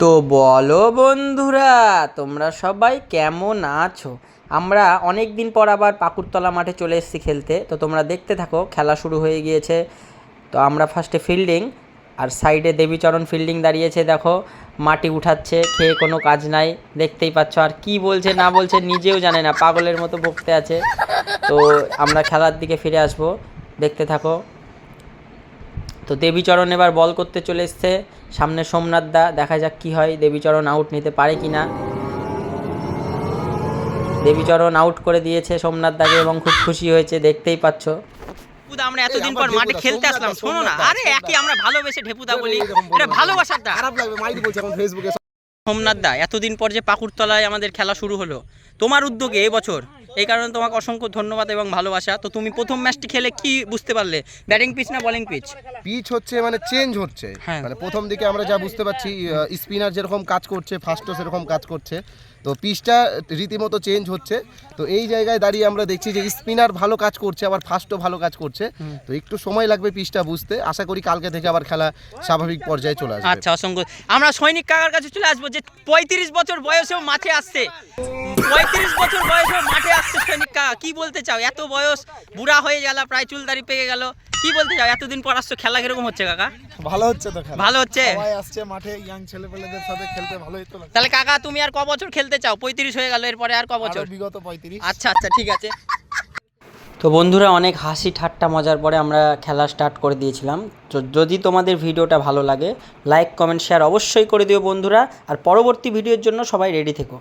তো বলো বন্ধুরা, তোমরা সবাই কেমন আছো? আমরা অনেক দিন পর আবার পাকুড়তলা মাঠে চলে এসেছি খেলতে। তো তোমরা দেখতে থাকো, খেলা শুরু হয়ে গিয়েছে। তো আমরা ফার্স্টে ফিল্ডিং, আর সাইডে দেবীচরণ ফিল্ডিং দাঁড়িয়েছে। দেখো মাটি উঠাচ্ছে, খেয়ে কোনো কাজ নাই, দেখতেই পাচ্ছ। আর কি বলছে না বলছে নিজেও জানে না, পাগলের মতো বকতে আছে। তো আমরা খেলার দিকে ফিরে আসবো, দেখতে থাকো। তো দেবীচরণ এবার বল করতে চলে এসছে, সামনে সোমনাথ দা, দেখা যাক কি হয়, দেবীচরণ আউট নিতে পারে কিনা। দেবীচরণ আউট করে দিয়েছে সোমনাথ দাকে এবং খুব খুশি হয়েছে, দেখতেই পাচ্ছ। আমরা এতদিন পর মাঠে খেলতে আসলাম, শোনো না, আরে একই আমরা ভালোবেসে ঢেপুদা বলি, এটা ভালোবাসার দা। খারাপ লাগবে মাইরি বলছে এখন ফেসবুকে। সোমনাথ দা, এতদিন পর যে পাকুড়তলায় আমাদের খেলা শুরু হলো তোমার উদ্যোগে এবছর, এই কারণে তোমাকে অসংখ্য ধন্যবাদ এবং ভালোবাসা। তো তুমি প্রথম ম্যাচটি খেলে কি বুঝতে পারলে, ব্যাটিং পিচ না বোলিং পিচ? পিচ হচ্ছে মানে চেঞ্জ হচ্ছে, মানে প্রথম দিকে আমরা যা বুঝতে পারছি স্পিনার যেরকম কাজ করছে, ফাস্টও সেরকম কাজ করছে, তো পিচটা রীতিমতো চেঞ্জ হচ্ছে। তো এই জায়গায় দাঁড়িয়ে আমরা দেখছি যে স্পিনার ভালো কাজ করছে, আবার ফাস্টও ভালো কাজ করছে। তো একটু সময় লাগবে পিচটা বুঝতে, আশা করি কালকে থেকে আবার খেলা স্বাভাবিক পর্যায়ে চলে আসবে। আচ্ছা, অসংখ্য। আমরা সৈনিক কাকার কাছে চলে আসবো, যে 35 বছর বয়সেও মাঠে আসছে, 35 বছর বয়সেও মাঠে আসছে সৈনিক কাকা। কি বলতে চাও? এত বয়স, বুড়া হয়ে গেল, প্রায় চুলদারি পেকে গেল, কি বলতে চাও? এতদিন পর আসছো, খেলা কিরকম হচ্ছে কাকা? ভালো হচ্ছে তো খেলা, ভালো হচ্ছে। সবাই আসছে মাঠে, ইয়াং ছেলেপেলেদের সাথে খেলতে ভালোই তো লাগছে। তাহলে কাকা তুমি আর ক বছর খেলতে চাও? 35 হয়ে গেল, এরপরে আর ক বছর? বিগত 35। আচ্ছা আচ্ছা, ঠিক আছে। তো বন্ধুরা, অনেক হাসি ঠাট্টা মজার পরে আমরা খেলা স্টার্ট করে দিয়েছিলাম। তো যদি তোমাদের ভিডিওটা ভালো লাগে, লাইক কমেন্ট শেয়ার অবশ্যই করে দিও বন্ধুরা। আর পরবর্তী ভিডিওর জন্য সবাই রেডি থেকো।